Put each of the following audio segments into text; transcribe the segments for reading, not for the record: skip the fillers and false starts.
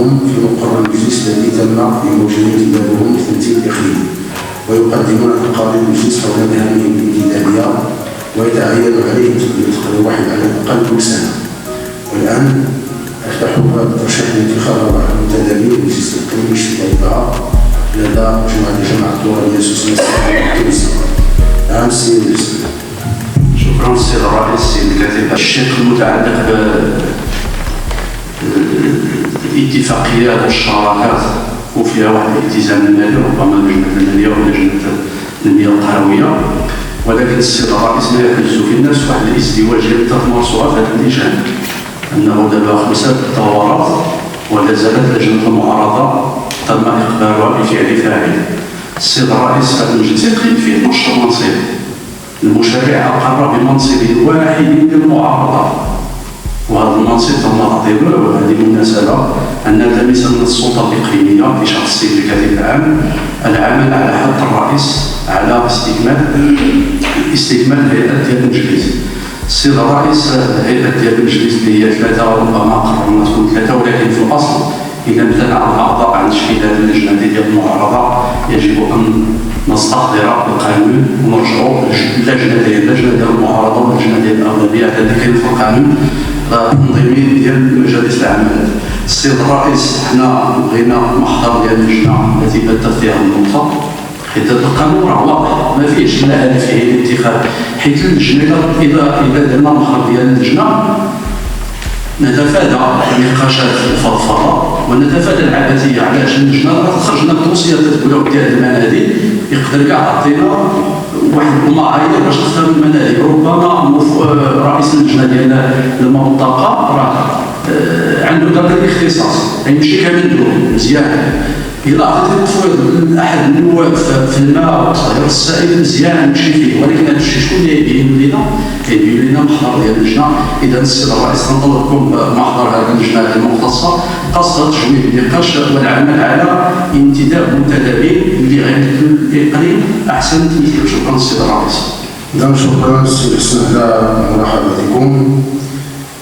هم في مقر المجلس الذي تم بموجب انتدابهم لتمثيل الإقليم، ويقدمون تقارير المجلس حول مهامهم الانتدابية، ويتعين عليهم تقديم تقرير واحد على الأقل كل سنة. والآن أفتح باب ترشيح الانتخاب أربعة المنتدبين لمجلس الإقليم باجتماع لدى جماعة الدورة السوسية التونسية. نعم السيد الرئيس. شكرا السيد الرئيس. السيد الكاتب، الشق المتعلق بالاتفاقيات والشراكات وفيها واحد الالتزام المالي، ربما اللجنة المالية ولجنة التنمية القروية، ولكن السيد الرئيس ما يحدث في الناس واحد الازدواجية تتمارسها في هذا اللجان، أنه دابا 5 دورات ولا زالت لجنة المعارضة تم إقبالها بفعل فاعل. السيد الرئيس في هذا المجلس الإقليمي فيه 12 منصب، المشرع أقر بمنصب واحد للمعارضة، وهذا المنصب تم تطبيقه. وهذه المناسبة أن نلتمس من السلطة الإقليمية في شخص السيد الكاتب العام العمل على حث الرئيس على استكمال الهيئات ديال المجلس. السيد الرئيس، الهيئات ديال المجلس اللي هي 3 وربما قررنا تكون 3، ولكن في الأصل إذا امتنع الأعضاء عن تشكيل هذه اللجنة ديال المعارضة يجب أن نستحضر القانون ونرجعوا اللجنة ديال المعارضة واللجنة ديال الأغلبية التي كاين في القانون التنظيمي ديال مجالس العمل. السيد الرئيس، حنا بغينا محضر ديال اللجنة التي بدت فيها النقطة، حيت القانون راه واضح ما فيهش لا هدف فيه الانتخاب، حيت اللجنة إذا درنا محضر ديال اللجنة نتفادى النقاشات الفضفاضة ونتفادى العبثية. علاش اللجنة تخرج لنا الدوسيات تقول ديال المناديب يقدر كاع يعطينا واحد المعايير باش نختاروا المناديب. ربما رئيس اللجنة ديال المنطقة راه عنده ذاك الاختصاص يمشي كمندوب مزيان، إلا عطيتي التفويض لأحد النواب في الماء والتطهير السائل مزيان نمشي فيه، ولكن هذا الشيء شكون اللي يبين لنا؟ يبين لنا محضر ديال اللجنة. إذا السيد الرئيس تنطلبكم محضر هذه اللجنة المختصة قصد تجويد النقاش والعمل على انتداب المنتدبين اللي غيمثلوا الإقليم أحسن تمثيل. شكرا السيد الرئيس. إذا شكرا السيد حسن على مرحبتكم.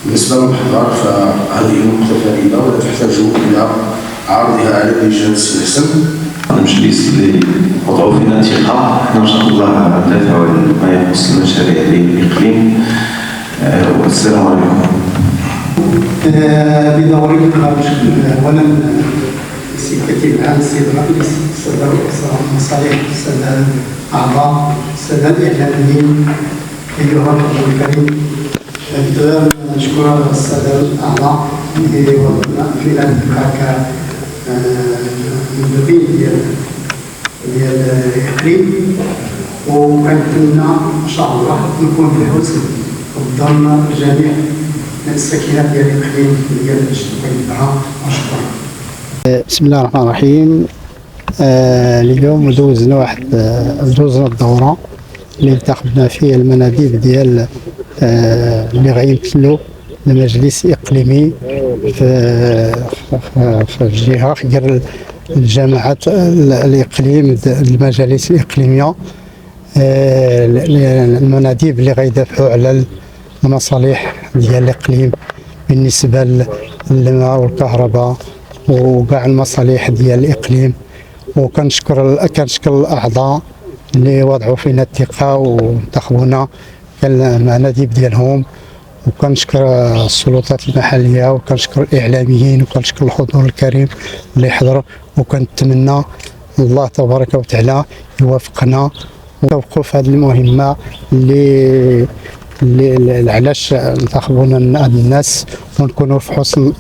بالنسبة للمحضر فهذه نقطة فريدة ولا تحتاج إلى عرضها على لجنة السيد حسن. المجلس اللي وضعوا فينا انتخاب، حنا ان شاء الله ندافعوا ما يخص المشاريع ديال الاقليم. والسلام عليكم. بدوري نشكر اولا السيد الكاتب العام السيد الرئيس، الساده رؤساء المصالح، الساده الاعضاء، الساده الاعلاميين، ايها الحضور الكريم. بدايه نشكر الساده الاعضاء اللي وضعنا في الانتخاب المدربين ديال الاقليم، وكنتمنى ان شاء الله نكون في حسن الظن جميع الساكنات ديال الاقليم ديال الجبهه. وشكرا. بسم الله الرحمن الرحيم. اليوم دوزنا الدوره اللي انتخبنا فيها المناديب ديال اللي غيمثلوا المجلس الاقليمي في الجهه غير الجماعات الاقليم، المجالس الاقليميه، المناديب اللي غيدافعوا على المصالح ديال الاقليم بالنسبه للماء والكهرباء وكاع المصالح ديال الاقليم. وكنشكر الاعضاء اللي وضعوا فينا الثقه وانتخبونا كالمناديب ديالهم، وكنشكر السلطات المحليه، وكنشكر الاعلاميين، وكنشكر الحضور الكريم اللي حضر. وكنتمنى الله تبارك وتعالى يوفقنا ونوفقوا في هذه المهمه اللي علاش انتخبونا الناس، ونكونوا في حسن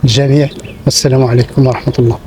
الجميع. والسلام عليكم ورحمه الله.